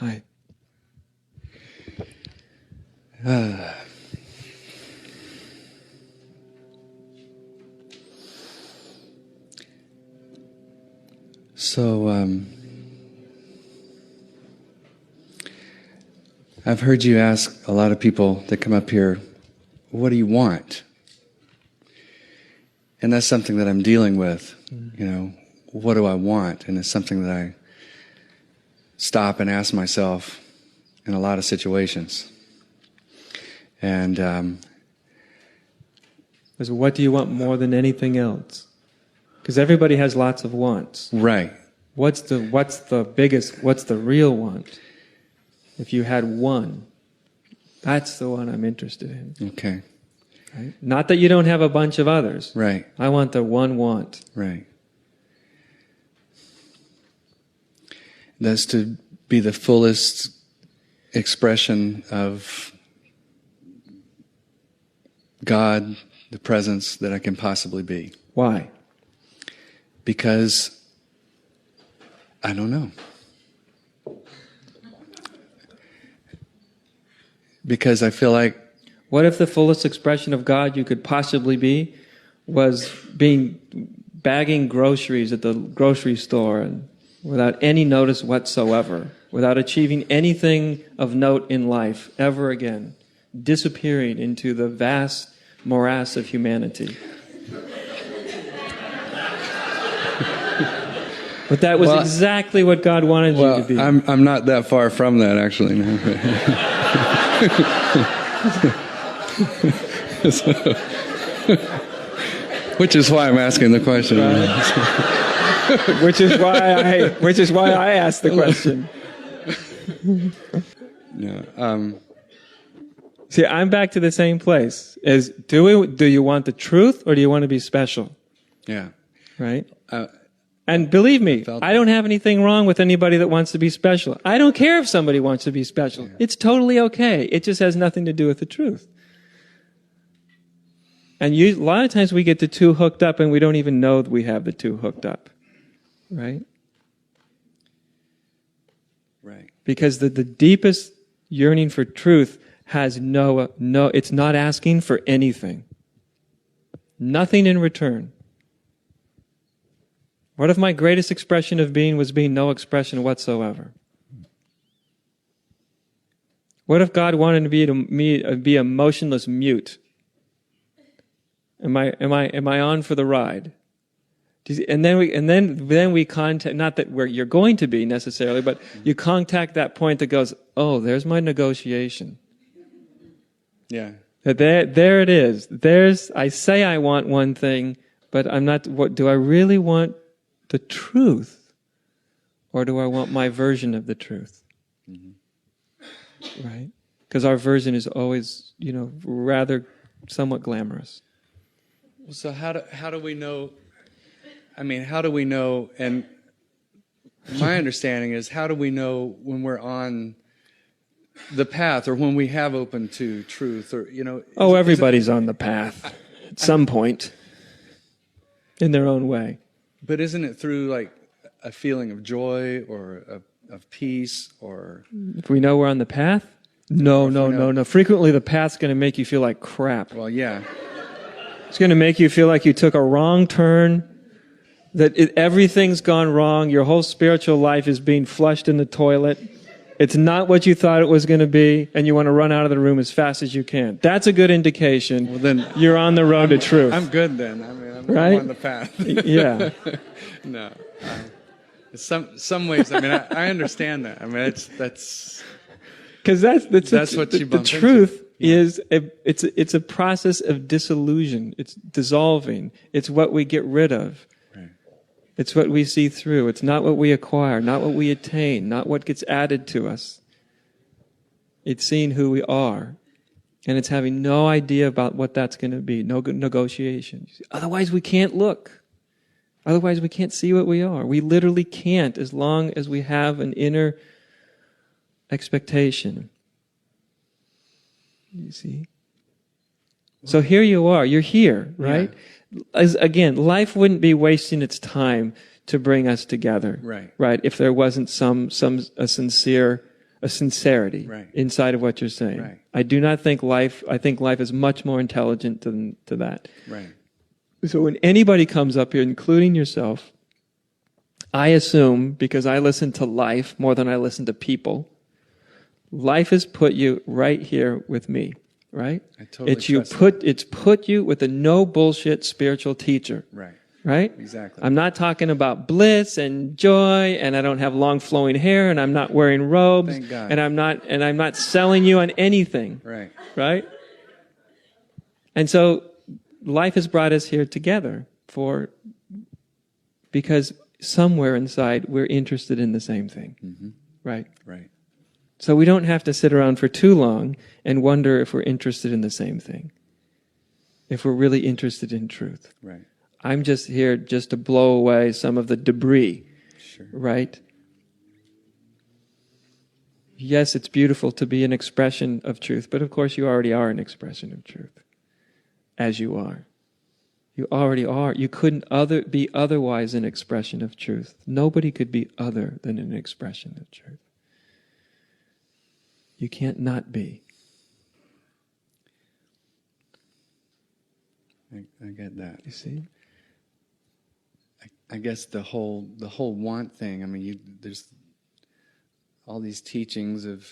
Hi. I've heard you ask a lot of people that come up here, what do you want? And that's something that I'm dealing with, you know, what do I want? And it's something that I stop and ask myself in a lot of situations. And because what do you want more than anything else? Because everybody has lots of wants. Right. What's the real want? If you had one, that's the one I'm interested in. Okay. Right? Not that you don't have a bunch of others. Right. I want the one want. Right. That's to be the fullest expression of God, the presence that I can possibly be. Why? Because I don't know. Because I feel like... What if the fullest expression of God you could possibly be was bagging groceries at the grocery store and without any notice whatsoever, without achieving anything of note in life ever again, disappearing into the vast morass of humanity? But that was exactly what God wanted you to be. I'm not that far from that, actually. No. Which is why I'm asking the question. Right. which is why I asked the question. Yeah. See, I'm back to the same place. Do you want the truth or do you want to be special? Yeah. Right? And believe me, I don't have anything wrong with anybody that wants to be special. I don't care if somebody wants to be special. Yeah. It's totally okay. It just has nothing to do with the truth. And a lot of times we get the two hooked up and we don't even know that we have the two hooked up. Right? Right. Because the deepest yearning for truth has it's not asking for anything. Nothing in return. What if my greatest expression of being was being no expression whatsoever? What if God wanted me to be a motionless mute? Am I on for the ride? And then we contact, not that you're going to be necessarily, but you contact that point that goes, oh, there's my negotiation. Yeah. There it is. I say I want one thing, but I'm not. What do I really want? The truth, or do I want my version of the truth? Mm-hmm. Right? Because our version is always, rather somewhat glamorous. So how do we know? I mean, how do we know? And my understanding is, how do we know when we're on the path, or when we have opened to truth, or Oh, everybody's on the path at some point, in their own way. But isn't it through like a feeling of joy or of peace, or if we know we're on the path? No. Frequently the path's going to make you feel like crap. Well, yeah. It's going to make you feel like you took a wrong turn, that everything's gone wrong, your whole spiritual life is being flushed in the toilet. It's not what you thought it was going to be, and you want to run out of the room as fast as you can. That's a good indication. Well, then you're on the road to truth. I'm good then. I mean, I'm on the path. Yeah. No. Some ways. I mean, I understand that. I mean, that's because that's what you bump the truth into. Yeah. is it's a process of dissolution. It's dissolving. It's what we get rid of. It's what we see through. It's not what we acquire, not what we attain, not what gets added to us. It's seeing who we are. And it's having no idea about what that's going to be, no negotiation. Otherwise we can't look. Otherwise we can't see what we are. We literally can't, as long as we have an inner expectation. You see? So here you are. You're here, right? Yeah. Again, life wouldn't be wasting its time to bring us together, right? If there wasn't a sincere a sincerity Right. inside of what you're saying. Right. I think life is much more intelligent to that. Right. So when anybody comes up here, including yourself, I assume, because I listen to life more than I listen to people, life has put you right here with me, right? I totally trust that. It's put you with a no bullshit spiritual teacher. Right. Right? Exactly. I'm not talking about bliss and joy, and I don't have long flowing hair, and I'm not wearing robes, Thank God. and I'm not selling you on anything. Right. Right? And so life has brought us here together because somewhere inside we're interested in the same thing. Mm-hmm. Right? Right. So we don't have to sit around for too long and wonder if we're interested in the same thing. If we're really interested in truth. Right. I'm just here just to blow away some of the debris, Sure. right? Yes, it's beautiful to be an expression of truth, but of course you already are an expression of truth, as you are. You already are. You couldn't be otherwise an expression of truth. Nobody could be other than an expression of truth. You can't not be. I get that. You see? I guess the whole want thing. I mean, there's all these teachings of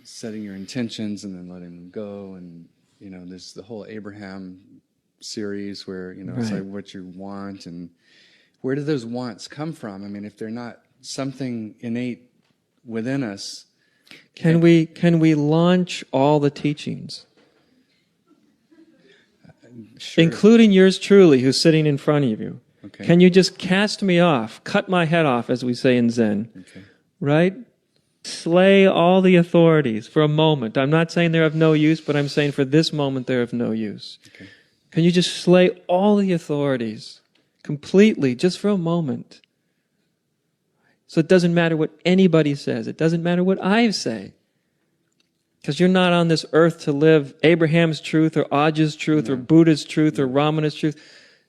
setting your intentions and then letting them go, and there's the whole Abraham series where it's Right. like what you want, and where do those wants come from? I mean, if they're not something innate within us, Can we launch all the teachings? sure. Including yours truly, who's sitting in front of you. Okay. Can you just cast me off, cut my head off, as we say in Zen, Okay. right? Slay all the authorities for a moment. I'm not saying they're of no use, but I'm saying for this moment they're of no use. Okay. Can you just slay all the authorities completely, just for a moment? So it doesn't matter what anybody says. It doesn't matter what I say. Because you're not on this earth to live Abraham's truth or Aj's truth or Buddha's truth or Ramana's truth.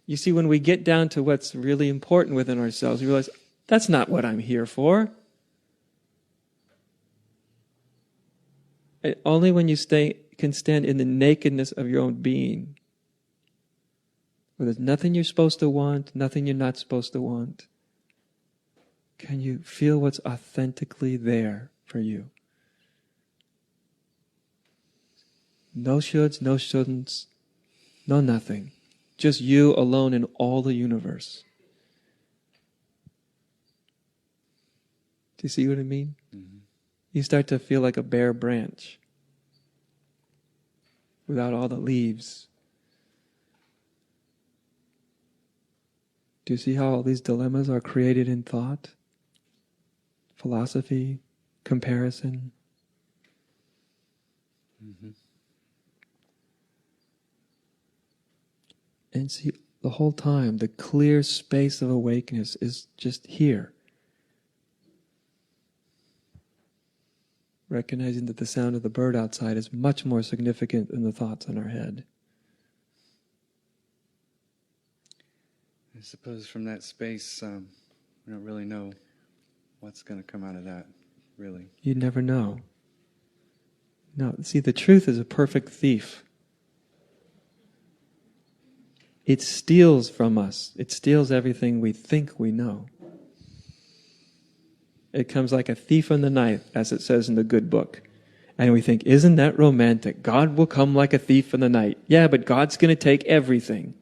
You see, when we get down to what's really important within ourselves, we realize, that's not what I'm here for. And only when you can stand in the nakedness of your own being, where there's nothing you're supposed to want, nothing you're not supposed to want, can you feel what's authentically there for you. No shoulds, no shouldn'ts, no nothing. Just you alone in all the universe. Do you see what I mean? Mm-hmm. You start to feel like a bare branch without all the leaves. Do you see how all these dilemmas are created in thought, philosophy, comparison? Mm-hmm. And see, the whole time, the clear space of awakeness is just here. Recognizing that the sound of the bird outside is much more significant than the thoughts in our head. I suppose from that space, we don't really know what's going to come out of that, really. You never know. No, see, the truth is a perfect thief. It steals from us. It steals everything we think we know. It comes like a thief in the night, as it says in the good book. And we think, isn't that romantic? God will come like a thief in the night. Yeah, but God's going to take everything.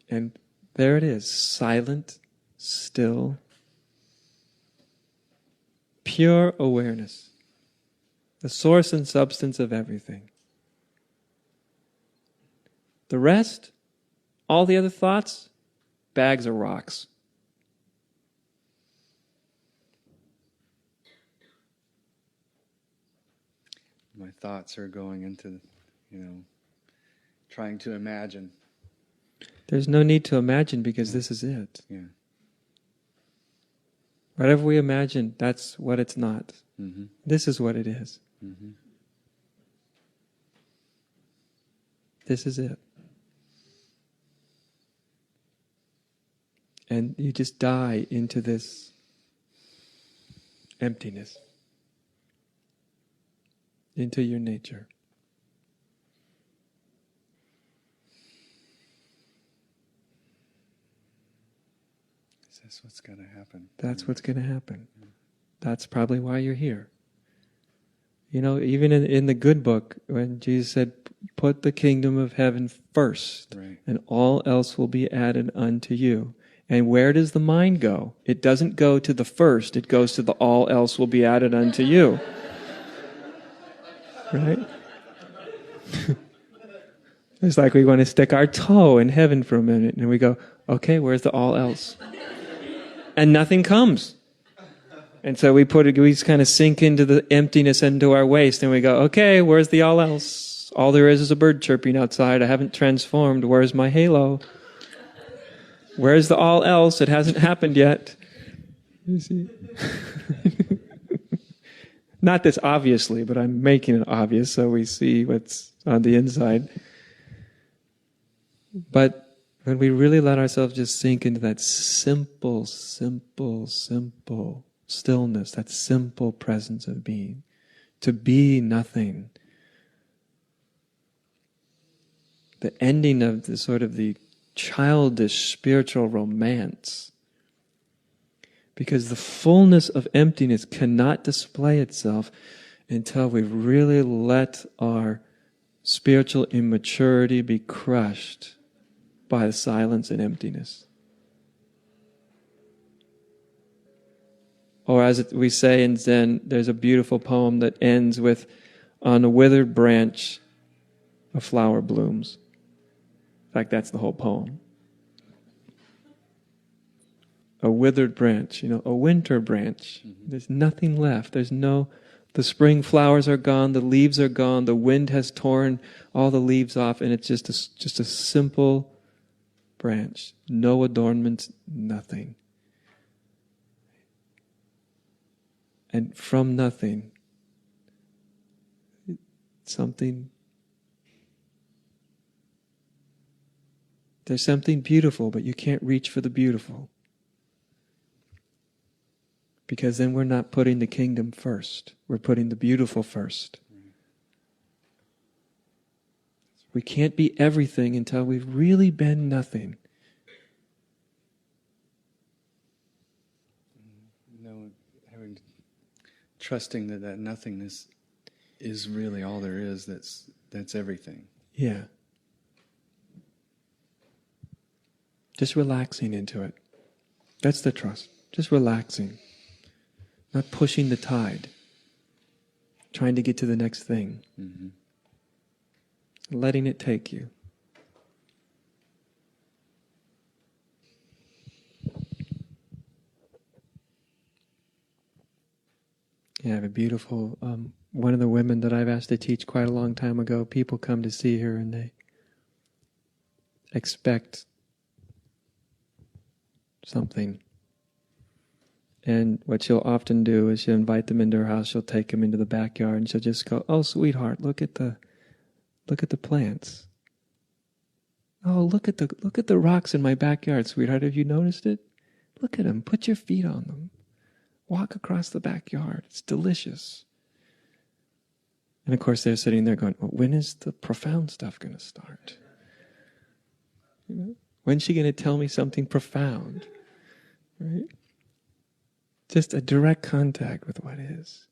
And there it is, silent, still, pure awareness. The source and substance of everything. The rest, all the other thoughts, bags of rocks. My thoughts are going into, trying to imagine. There's no need to imagine because this is it. Yeah. Whatever we imagine, that's what it's not. Mm-hmm. This is what it is. Mm-hmm. This is it. And you just die into this emptiness, into your nature. That's what's going to happen. That's what's going to happen. That's probably why you're here. You know, even in the good book, when Jesus said, put the kingdom of heaven first, Right. and all else will be added unto you. And where does the mind go? It doesn't go to the first, it goes to the all else will be added unto you. Right? It's like we want to stick our toe in heaven for a minute, and we go, okay, where's the all else? And nothing comes. And so we just kind of sink into the emptiness into our waist, and we go, okay, where's the all else? All there is a bird chirping outside. I haven't transformed. Where's my halo? Where's the all else? It hasn't happened yet. You see? Not this obviously, but I'm making it obvious so we see what's on the inside. But when we really let ourselves just sink into that simple, simple, simple stillness, that simple presence of being, to be nothing, the ending of the sort of the childish spiritual romance, because the fullness of emptiness cannot display itself until we've really let our spiritual immaturity be crushed by the silence and emptiness. Or as we say in Zen, there's a beautiful poem that ends with, on a withered branch, a flower blooms. In fact, that's the whole poem. A withered branch, a winter branch. There's nothing left. The spring flowers are gone, the leaves are gone, the wind has torn all the leaves off, and it's just a simple branch. No adornments, nothing. And from nothing, there's something beautiful, but you can't reach for the beautiful. Because then we're not putting the kingdom first. We're putting the beautiful first. We can't be everything until we've really been nothing. Trusting that nothingness is really all there is, that's everything. Yeah. Just relaxing into it. That's the trust. Just relaxing. Not pushing the tide. Trying to get to the next thing. Mm-hmm. Letting it take you. Yeah, I have a beautiful, one of the women that I've asked to teach quite a long time ago, people come to see her and they expect something. And what she'll often do is she'll invite them into her house, she'll take them into the backyard, and she'll just go, oh, sweetheart, look at the plants. Oh, look at the rocks in my backyard, sweetheart. Have you noticed it? Look at them. Put your feet on them. Walk across the backyard. It's delicious. And of course they're sitting there going, well, when is the profound stuff going to start? When's she going to tell me something profound? Right? Just a direct contact with what is.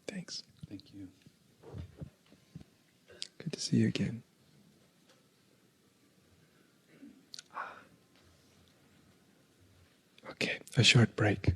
Thanks. Thank you. Good to see you again. Okay, a short break.